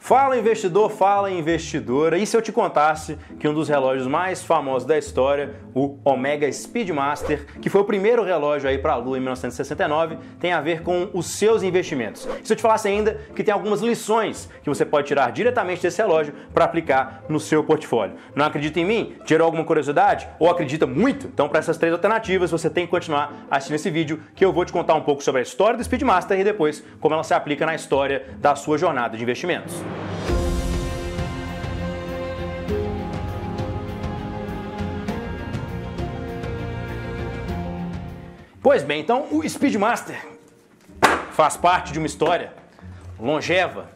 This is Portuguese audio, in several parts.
Fala investidor, fala investidora, e se eu te contasse que um dos relógios mais famosos da história, o Omega Speedmaster, que foi o primeiro relógio aí para a Lua em 1969, tem a ver com os seus investimentos. E se eu te falasse ainda que tem algumas lições que você pode tirar diretamente desse relógio para aplicar no seu portfólio. Não acredita em mim? Gerou alguma curiosidade? Ou acredita muito? Então para essas três alternativas você tem que continuar assistindo esse vídeo que eu vou te contar um pouco sobre a história do Speedmaster e depois como ela se aplica na história da sua jornada de investimentos. Pois bem, então o Speedmaster faz parte de uma história longeva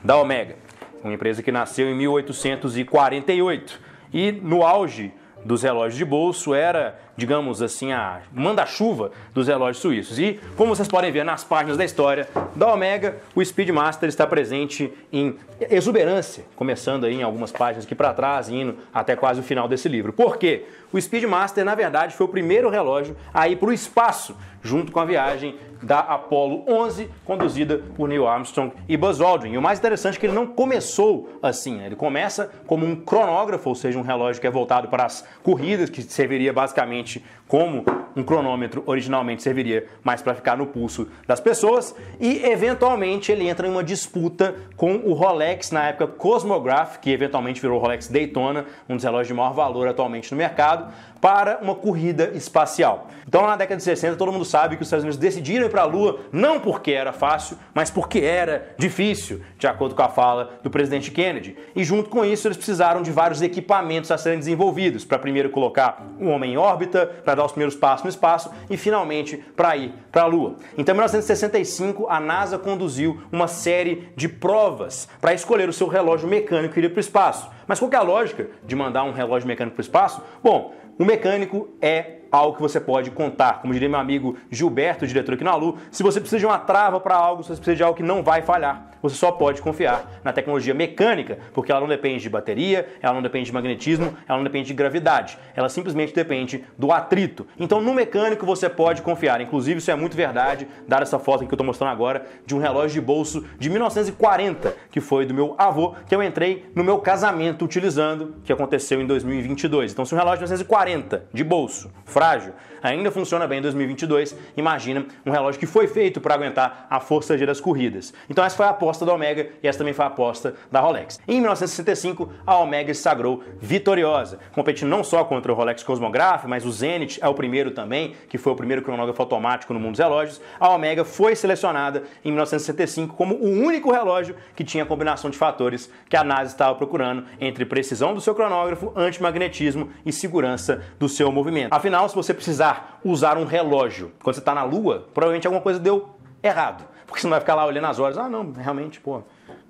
da Omega, uma empresa que nasceu em 1848 e no auge dos relógios de bolso era, digamos assim, a manda-chuva dos relógios suíços. E, como vocês podem ver nas páginas da história da Omega, o Speedmaster está presente em exuberância, começando aí em algumas páginas aqui para trás e indo até quase o final desse livro. Por quê? O Speedmaster, na verdade, foi o primeiro relógio a ir para o espaço, junto com a viagem da Apollo 11, conduzida por Neil Armstrong e Buzz Aldrin. E o mais interessante é que ele não começou assim, né? Ele começa como um cronógrafo, ou seja, um relógio que é voltado para as corridas, que serviria basicamente como um cronômetro originalmente serviria mais para ficar no pulso das pessoas, e eventualmente ele entra em uma disputa com o Rolex, na época Cosmograph, que eventualmente virou o Rolex Daytona, um dos relógios de maior valor atualmente no mercado, para uma corrida espacial. Então na década de 60 todo mundo sabe que os Estados Unidos decidiram ir para a Lua não porque era fácil, mas porque era difícil, de acordo com a fala do presidente Kennedy. E junto com isso eles precisaram de vários equipamentos a serem desenvolvidos, para primeiro colocar um homem em órbita, para dar os primeiros passos no espaço e finalmente para ir para a Lua. Então em 1965 a NASA conduziu uma série de provas para escolher o seu relógio mecânico que iria para o espaço. Mas qual que é a lógica de mandar um relógio mecânico para o espaço? Bom, o mecânico é algo que você pode contar. Como diria meu amigo Gilberto, diretor aqui na Lu, se você precisa de uma trava para algo, se você precisa de algo que não vai falhar, você só pode confiar na tecnologia mecânica, porque ela não depende de bateria, ela não depende de magnetismo, ela não depende de gravidade, ela simplesmente depende do atrito. Então no mecânico você pode confiar. Inclusive isso é muito verdade, dada essa foto que eu estou mostrando agora, de um relógio de bolso de 1940, que foi do meu avô, que eu entrei no meu casamento utilizando, que aconteceu em 2022. Então se um relógio de 1940 de bolso, frágil, ainda funciona bem em 2022, imagina um relógio que foi feito para aguentar a força G das corridas. Então essa foi a aposta da Omega e essa também foi a aposta da Rolex. Em 1965, a Omega se sagrou vitoriosa, competindo não só contra o Rolex Cosmograph, mas o Zenith é o primeiro também, que foi o primeiro cronógrafo automático no mundo dos relógios. A Omega foi selecionada em 1965 como o único relógio que tinha a combinação de fatores que a NASA estava procurando entre precisão do seu cronógrafo, antimagnetismo e segurança do seu movimento. Afinal, se você precisar usar um relógio quando você está na Lua, provavelmente alguma coisa deu errado. Porque você não vai ficar lá olhando as horas. Ah, não, realmente, pô, o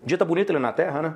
dia tá bonito ali na Terra, né?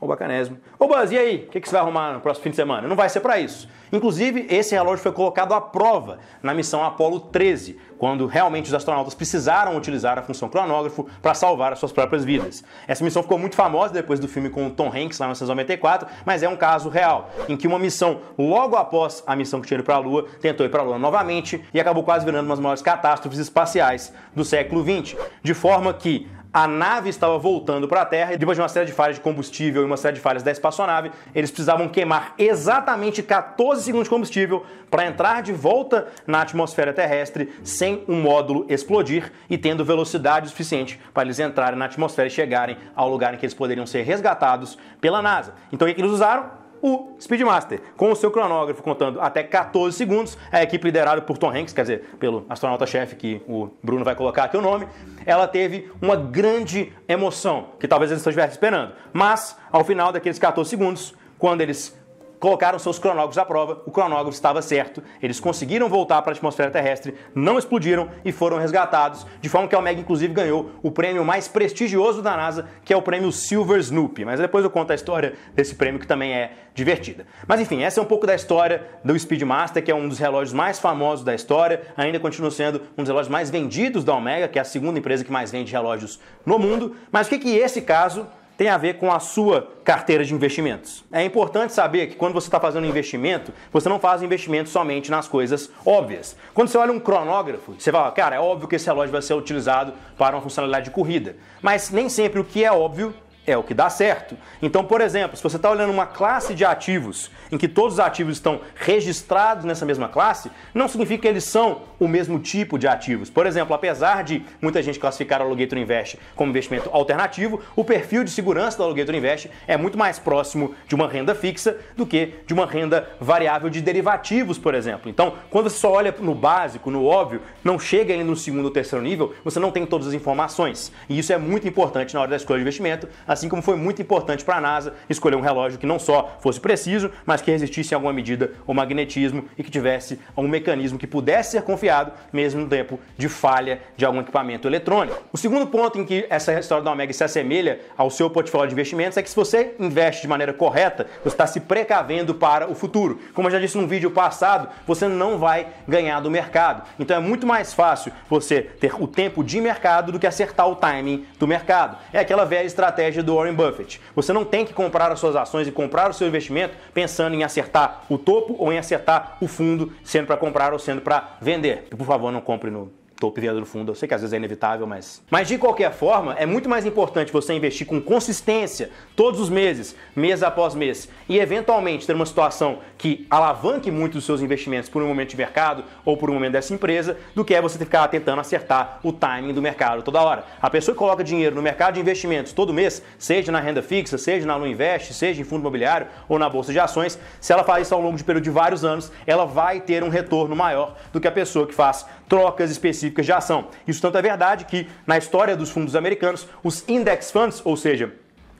Ô, bacanésimo. Ô, Buzz, e aí? O que você vai arrumar no próximo fim de semana? Não vai ser para isso. Inclusive, esse relógio foi colocado à prova na missão Apollo 13, quando realmente os astronautas precisaram utilizar a função cronógrafo para salvar as suas próprias vidas. Essa missão ficou muito famosa depois do filme com o Tom Hanks, lá em 1994, mas é um caso real, em que uma missão, logo após a missão que tinha ido para a Lua, tentou ir para a Lua novamente e acabou quase virando uma das maiores catástrofes espaciais do século XX. De forma que a nave estava voltando para a Terra e depois de uma série de falhas de combustível e uma série de falhas da espaçonave, eles precisavam queimar exatamente 14 segundos de combustível para entrar de volta na atmosfera terrestre sem um módulo explodir e tendo velocidade suficiente para eles entrarem na atmosfera e chegarem ao lugar em que eles poderiam ser resgatados pela NASA. Então o que eles usaram? O Speedmaster, com o seu cronógrafo contando até 14 segundos, a equipe liderada por Tom Hanks, quer dizer, pelo astronauta-chefe, que o Bruno vai colocar aqui o nome, ela teve uma grande emoção, que talvez eles estivessem esperando. Mas, ao final daqueles 14 segundos, quando eles colocaram seus cronógrafos à prova, o cronógrafo estava certo, eles conseguiram voltar para a atmosfera terrestre, não explodiram e foram resgatados, de forma que a Omega inclusive ganhou o prêmio mais prestigioso da NASA, que é o prêmio Silver Snoopy, mas depois eu conto a história desse prêmio que também é divertida. Mas enfim, essa é um pouco da história do Speedmaster, que é um dos relógios mais famosos da história, ainda continua sendo um dos relógios mais vendidos da Omega, que é a segunda empresa que mais vende relógios no mundo, mas o que esse caso tem a ver com a sua carteira de investimentos. É importante saber que quando você está fazendo um investimento, você não faz investimento somente nas coisas óbvias. Quando você olha um cronógrafo, você fala, cara, é óbvio que esse relógio vai ser utilizado para uma funcionalidade de corrida. Mas nem sempre o que é óbvio é o que dá certo. Então, por exemplo, se você está olhando uma classe de ativos em que todos os ativos estão registrados nessa mesma classe, não significa que eles são o mesmo tipo de ativos. Por exemplo, apesar de muita gente classificar o Alligator Invest como investimento alternativo, o perfil de segurança do Alligator Invest é muito mais próximo de uma renda fixa do que de uma renda variável de derivativos, por exemplo. Então, quando você só olha no básico, no óbvio, não chega ainda no segundo ou terceiro nível, você não tem todas as informações. E isso é muito importante na hora da escolha de investimento, assim como foi muito importante para a NASA escolher um relógio que não só fosse preciso, mas que resistisse em alguma medida ao magnetismo e que tivesse um mecanismo que pudesse ser confiado, mesmo no tempo de falha de algum equipamento eletrônico. O segundo ponto em que essa história da Omega se assemelha ao seu portfólio de investimentos é que se você investe de maneira correta, você está se precavendo para o futuro. Como eu já disse num vídeo passado, você não vai ganhar do mercado. Então é muito mais fácil você ter o tempo de mercado do que acertar o timing do mercado. É aquela velha estratégia do Warren Buffett. Você não tem que comprar as suas ações e comprar o seu investimento pensando em acertar o topo ou em acertar o fundo, sendo para comprar ou sendo para vender. Por favor, não compre no topo e venda do fundo. Eu sei que às vezes é inevitável, mas de qualquer forma, é muito mais importante você investir com consistência todos os meses, mês após mês, e eventualmente ter uma situação que alavanque muito os seus investimentos por um momento de mercado ou por um momento dessa empresa, do que é você ficar tentando acertar o timing do mercado toda hora. A pessoa que coloca dinheiro no mercado de investimentos todo mês, seja na renda fixa, seja na Lu Invest, seja em fundo imobiliário ou na bolsa de ações, se ela faz isso ao longo de um período de vários anos, ela vai ter um retorno maior do que a pessoa que faz trocas específicas de ação. Isso tanto é verdade que, na história dos fundos americanos, os index funds, ou seja,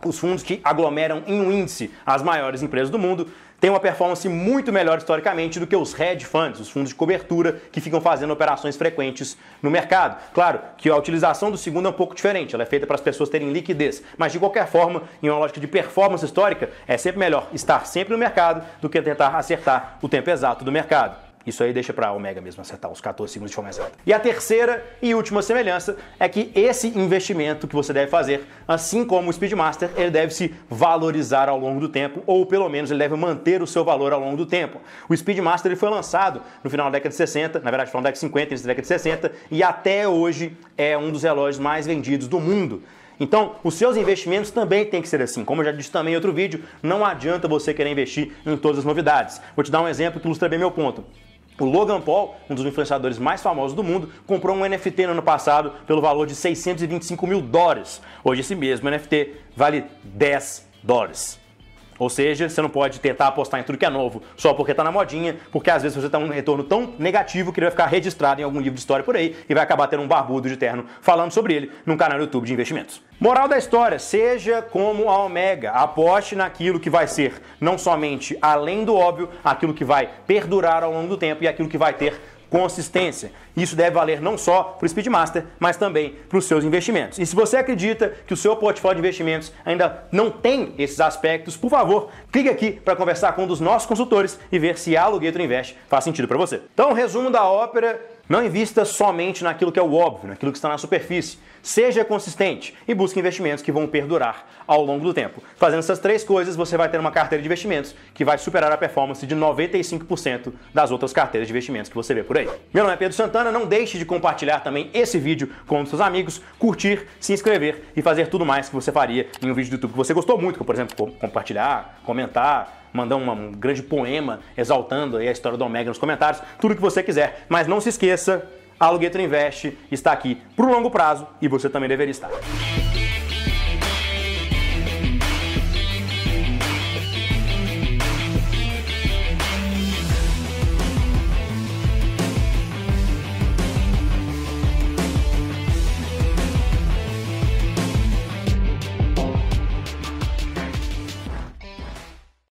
os fundos que aglomeram em um índice as maiores empresas do mundo, têm uma performance muito melhor historicamente do que os hedge funds, os fundos de cobertura que ficam fazendo operações frequentes no mercado. Claro que a utilização do segundo é um pouco diferente, ela é feita para as pessoas terem liquidez, mas de qualquer forma, em uma lógica de performance histórica, é sempre melhor estar sempre no mercado do que tentar acertar o tempo exato do mercado. Isso aí deixa para a Omega mesmo acertar os 14 segundos de forma exata. E a terceira e última semelhança é que esse investimento que você deve fazer, assim como o Speedmaster, ele deve se valorizar ao longo do tempo, ou pelo menos ele deve manter o seu valor ao longo do tempo. O Speedmaster ele foi lançado no final da década de 60, na verdade foi na década de 50, início da década de 60, e até hoje é um dos relógios mais vendidos do mundo. Então, os seus investimentos também têm que ser assim. Como eu já disse também em outro vídeo, não adianta você querer investir em todas as novidades. Vou te dar um exemplo que ilustra bem meu ponto. O Logan Paul, um dos influenciadores mais famosos do mundo, comprou um NFT no ano passado pelo valor de $625 mil. Hoje esse mesmo NFT vale $10. Ou seja, você não pode tentar apostar em tudo que é novo só porque está na modinha, porque às vezes você está um retorno tão negativo que ele vai ficar registrado em algum livro de história por aí e vai acabar tendo um barbudo de terno falando sobre ele num canal do YouTube de investimentos. Moral da história, seja como a Omega, aposte naquilo que vai ser não somente além do óbvio, aquilo que vai perdurar ao longo do tempo e aquilo que vai ter consistência. Isso deve valer não só para o Speedmaster, mas também para os seus investimentos. E se você acredita que o seu portfólio de investimentos ainda não tem esses aspectos, por favor, clique aqui para conversar com um dos nossos consultores e ver se a Alligator Invest faz sentido para você. Então, resumo da ópera: não invista somente naquilo que é o óbvio, naquilo que está na superfície. Seja consistente e busque investimentos que vão perdurar ao longo do tempo. Fazendo essas três coisas, você vai ter uma carteira de investimentos que vai superar a performance de 95% das outras carteiras de investimentos que você vê por aí. Meu nome é Pedro Santana, não deixe de compartilhar também esse vídeo com os seus amigos, curtir, se inscrever e fazer tudo mais que você faria em um vídeo do YouTube que você gostou muito, como por exemplo, compartilhar, comentar, mandar um grande poema exaltando aí a história do Omega nos comentários, tudo que você quiser. Mas não se esqueça, a Alligator Invest está aqui para o longo prazo e você também deveria estar.